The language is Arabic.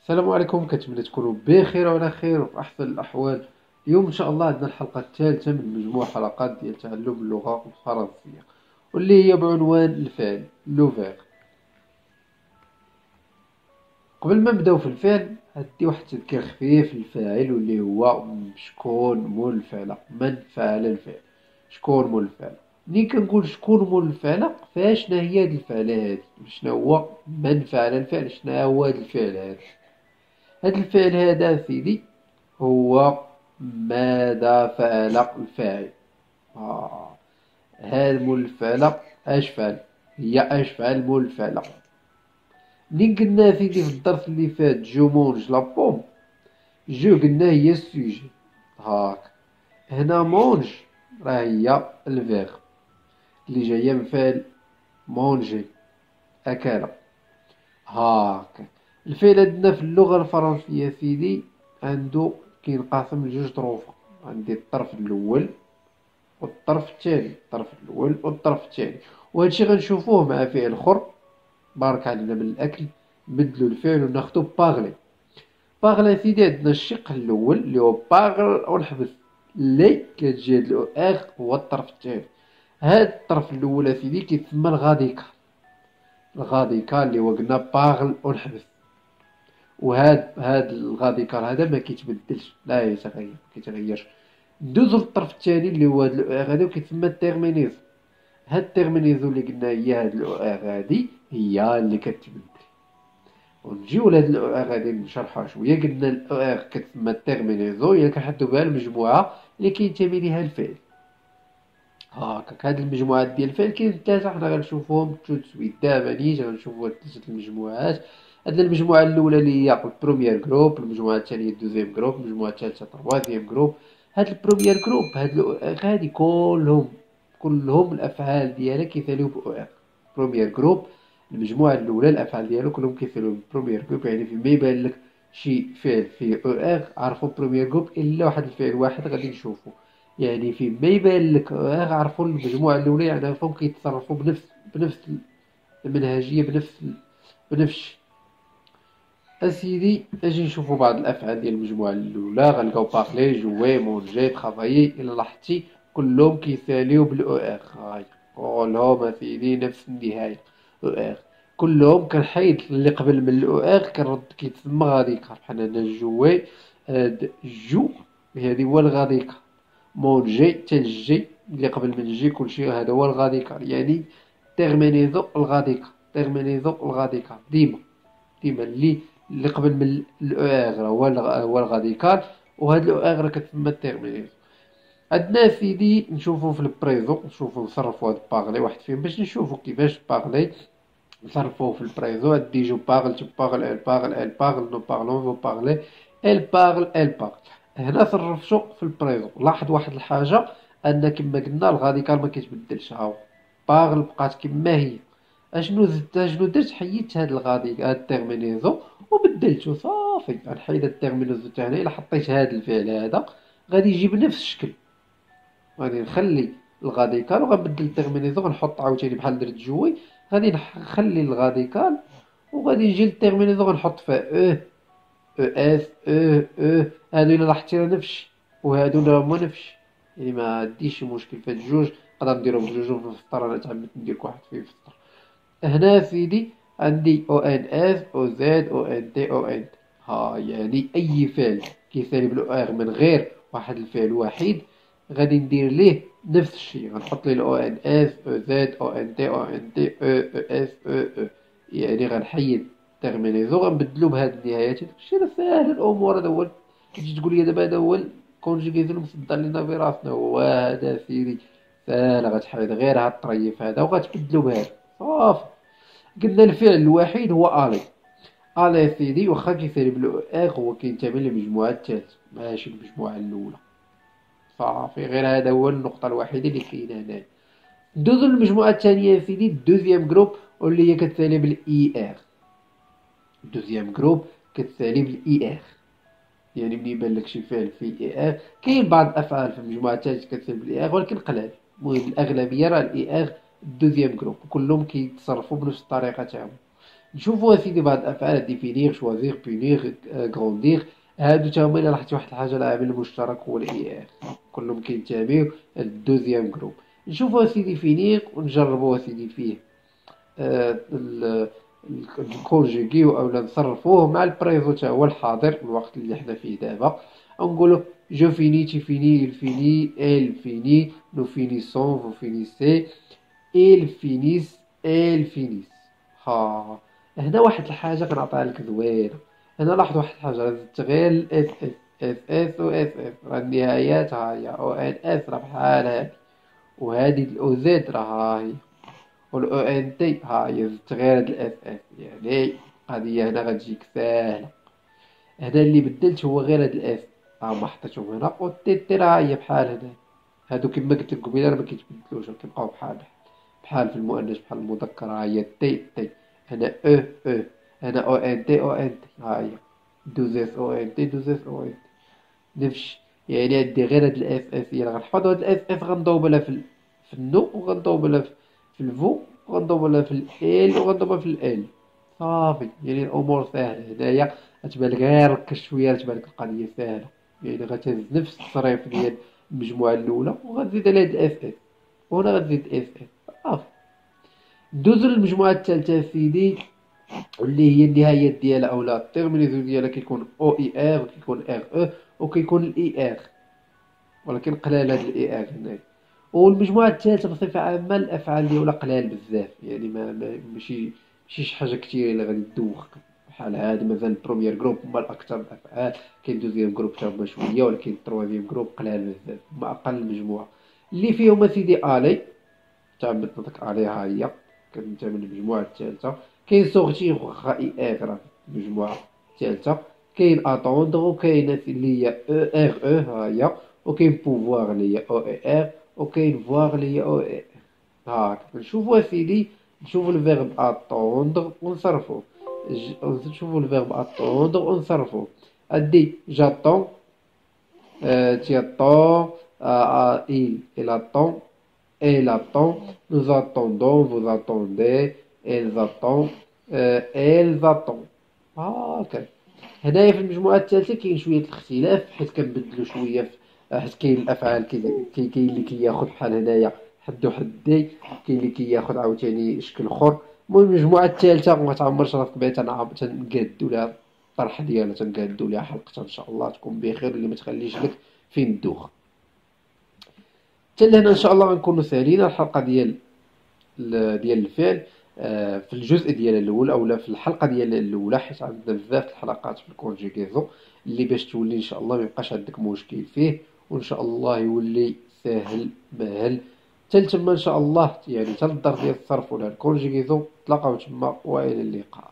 السلام عليكم، كنتمنى تكونوا بخير وعلى خير وفي احسن الاحوال. اليوم ان شاء الله عندنا الحلقه الثالثه من مجموع حلقات ديال تعلم اللغه الفرنسيه، واللي هي بعنوان الفعل لوفير. قبل ما نبداو في الفعل عندي واحد التذكير خفيف للفاعل، واللي هو شكون مول الفعل، من فعل الفعل، شكون مول الفعل. ملي كنقول شكون مول الفعل فاشنا هي هاد الفعل هادي، شنو هو من فعل الفعل، شنو هو هاد الفعل هذا. هاد الفعل هذا سيدي هو ماذا فعل الفاعل. هاد مول الفعل اش فعل، هي اش فعل مول الفعل. ملي قلنا سيدي في الدرس اللي فات جو مونج لا بوم، جو قلنا هي السوجي. هاك هنا مونج راه هي الفيغ اللي جايه من فعل مونجي، اكل. هاك الفعل عندنا في اللغة الفرنسية سيدي عنده كينقسم لجوج طروفة. عندي الطرف الأول والطرف الثاني، الطرف الأول والطرف الثاني. وهادشي غنشوفوه مع فعل آخر. بارك علينا من الأكل، نبدلو الفعل وناخدو باغلي. باغلي سيدي عندنا الشق الأول اللي هو باغل ونحبس، لي كتجي هاد الأو إغ هو الطرف الثاني. هاد الطرف الأول سيدي كيتسمى الغاديكال. الغاديكال اللي هو قلنا باغل ونحبس. وهاد الغاديكال هذا ما كيتبدلش، لا يتغير، ما كيتغيرش. ندوزو للطرف الثاني اللي هو هاد الاو ار هذا، وكيتسمى التيرمينيزو. هاد التيرمينيزو اللي قلنا هي هاد الاو ار هادي هي اللي كتبدل. ونجيو لهاد الاو ار هادي نشرحها شويه. قلنا الاو ار كتسمى التيرمينيزو، هي كنحدو بها المجموعه اللي كينتمي ليها الفعل. هاكاك هاد المجموعات ديال الفعل كاين ثلاثه، حنا غنشوفوهم تو سويت دابا نيت غنشوفو هاد ثلاثه المجموعات. عندنا المجموعه الاولى اللي هي البروميير جروب، المجموعه الثانيه الدوزيام جروب، المجموعه الثالثه التروازيام جروب. هاد البروميير جروب هادي كلهم الافعال ديالها كيساليو بو ار. بروميير جروب المجموعه الاولى الافعال ديالو كلهم كيساليو بروميير جروب، يعني فيما يبان لك شي فعل فيه او ار عرفوا بروميير جروب، الا واحد الفعل واحد غادي نشوفو. يعني فيما يبان لك عرفوا المجموعه الاولى، يعني عرفوا كيتصرفوا بنفس المنهجيه، بنفس الشيء. اسيدي اجي نشوفوا بعض الافعال ديال المجموعه الاولى. غنلقاو بارلي، جوي، مونجي، ترافايي. الى لاحظتي كلهم كيساليو بالاو ار. هاي كلهم اسيدي نفس النهايه او ار. كلهم كنحيد اللي قبل من الاو ار كنرد كيتسمى غاديكال. بحال هنا جوي، هاد جو هادي هو الغاديكال. مونجي حتى الجي اللي قبل من الجي كلشي هذا هو الغاديكال، يعني تيرمينيزو الغاديكال. تيرمينيزو الغاديكال ديما اللي قبل من الاو اغ هو الغاديكال، وهاد الاو اغ كتسمى التيرمينيزو. عندنا سيدي نشوفو في البريزو، نشوفو نصرفو هاد باغلي واحد فيهم باش نشوفو كيفاش باغلي نصرفوه في البريزو. عندي جو باغل، tu parles, elle parle, elle parle, nous parlons, vous parlez, elle parle, elle parle. هنا صرفتو في البريزو. لاحظ واحد الحاجة، أن كما قلنا الغاديكال ما كيتبدلش، هاو باغل بقات كما هي. اشنو درت؟ حيدت هاد الغادي هاد التيرمينيزو وبدلتو صافي. غنحيد هاد التيرمينيزو تاع هنا. الا حطيت هاد الفعل هذا غادي يجيب نفس الشكل. غادي نخلي الغاديكال وغنبدل التيرمينيزو، غنحط عاوتاني بحال درت جوي. غادي نخلي الغاديكال وغادي نجي للتيرمينيزو غنحط فيها او اس او. هادو الا لاحظتي راه نفسي، وهادو راه هما نفسي، يعني ما عنديش شي مشكل في هاد الجوج. نقدر نديرهم بجوج في السطر، انا تعمدت ندير واحد فيه في السطر. هنا سيدي عندي او ان اس او زد او ان تي او ان تي. ها يعني اي فعل كيسالي بالاو ار من غير واحد الفعل وحيد غادي ندير ليه نفس الشيء. غنحط ليه الاو ان اس او زد او ان تي او ان تي او او اس او. يعني غنحيد تيرمينيزو غنبدلو بهاد النهايات. داكشي راه ساهل الامور. هذا هو تجي تقول لي دابا هذا هو الكونجيكيزون المصدر لينا في راسنا، هو هذا سيدي ساهل. غتحيد غير هاد الطريف هذا وغتبدلو بهذا صافي. قلنا الفعل الوحيد هو الي. الي سيدي واخا كيسالي بالاو اغ هو كينتمي للمجموعه الثالثه ماشي المجموعه الاولى. صافي، غير هذا هو النقطه الوحيده اللي كاينه هنايا. ندوزو للمجموعه الثانيه يا سيدي، الدوزيام جروب، واللي هي كتسالي بالاي ار. الدوزيام جروب كتسالي بالاي ار، يعني ملي يبان لك شي فعل فيه اي ار. كاين بعض الافعال في المجموعه الثالثه كتسالي بالاي ار ولكن قلال. المهم الاغلبيه راه الاي ار الدوزيام جروب، وكلهم كيتصرفوا بنفس الطريقه تاعهم. نشوفوا اسيدي بعض الافعال ديفينيغ شوازيغ بونيغ غرونديغ. هادو تا هما الا لاحظتي واحد الحاجه العامل المشترك هو الاي ار، كلهم كينتميو للدوزيام جروب. نشوفوا اسيدي فينيغ ونجربوا اسيدي فيه نكونجيكيو اولا نصرفوه مع البريزو تا هو الحاضر الوقت اللي حنا فيه دابا. نقولوا جو فيني تي فيني il فيني elle فيني nous finissons vous finissez ils finissent elles finissent. ها هنا واحد الحاجه كنعطيها لك زوينه. هنا لاحظ واحد الحاجه، راه زدت غير الاس اس اس اس و اس اس، راه النهايات ها هي او ان اس راه بحال هادي، وهادي الاو زد راه ها هي، والاو ان تي ها هي زدت غير هاد الاس اس. يعني القضيه هنا غتجيك ساهله. هنا اللي بدلت هو غير هاد الاس، ها ما حطيتهم هنا، والتي تي راه هي بحال هنا. هادو كما قلت لك قبيله راه ما كيتبدلوش، كيبقاو بحال بحال في المؤنث بحال المذكر. ها هي تي تي، هنا او او، هنا او ان تي او ان تي، ها هي دوزيس او ان تي دوزيس او ان تي نفس. يعني عندي غير هاد الاس اس هي اللي غنحفظ، هاد الاس اس غنضوب لها في النو، وغنضوب لها في الفو، وغنضوب لها في ال، وغنضوبها في ال. صافي، يعني الامور ساهله. هنايا غتبان لك غير ركز شويه غتبان لك القضيه ساهله. يعني غتهز نفس التصريف ديال المجموعه الاولى وغتزيد على هاد الاس اس، وهنا غتزيد اس اس. صافي. ندوزو للمجموعه الثالثه سيدي، واللي هي النهايات ديالها اولا التيرمينيزو ديالها كيكون او اي ار، وكيكون ار او، وكيكون الاي ار، ولكن قلال هاد الاي ار هنايا. والمجموعه الثالثه بصفه عامه الافعال ديالها قلال بزاف، يعني ماشي شي حاجه كثيره اللي غادي تدوخ. بحال هاد مثلا البروميير جروب هما الاكثر الافعال، كاين دوزيام جروب حتى هما شويه، ولكن التروازيام جروب قلال بزاف، هما اقل مجموعه اللي فيهم سيدي الي. تعمدت نطق عليها هي كننتمي للمجموعة الثالثة. كاين سورتيغ واخا اي اغ راه في المجموعة الثالثة. كاين اتوندغ، وكاين اللي هي او ار او ها هي، وكاين بوفوار اللي هي او اي ار، وكاين فوار اللي هي او اي. هاك نشوفو اسيدي، نشوفو الفيرب اتوندغ ونصرفوه. نشوفو الفيرب اتوندغ ونصرفوه. ادي جاتون، tu attends, il attend, elle attend, nous attendons, vous attendez, elles attendent, elles attendent. هاكا. هنايا في المجموعة الثالثة كاين شوية الاختلاف، حيت كنبدلو شوية حيت كاين الأفعال كاين اللي كياخد بحال هنايا حد وحدي، كاين اللي كياخد عاوتاني شكل آخر. المهم المجموعة الثالثة متعمرش راه طبيعي تنقادو لها الطرح ديالها، تنقادو لها حلقتها إن شاء الله تكون بخير، اللي ما تخليش لك فين الدوخ. حتى لهنا ان شاء الله غنكونوا سالينا الحلقه ديال الفعل في الجزء ديال الاول، اولا في الحلقه ديال الاولى، حيت عندنا بزاف الحلقات في الكونجيكيزو اللي باش تولي ان شاء الله ما يبقاش عندك مشكل فيه، وان شاء الله يولي ساهل ماهل. حتى تما ان شاء الله، يعني حتى الدرس ديال الصرف ولا الكونجيكيزو تلاقاو تما، والى اللقاء.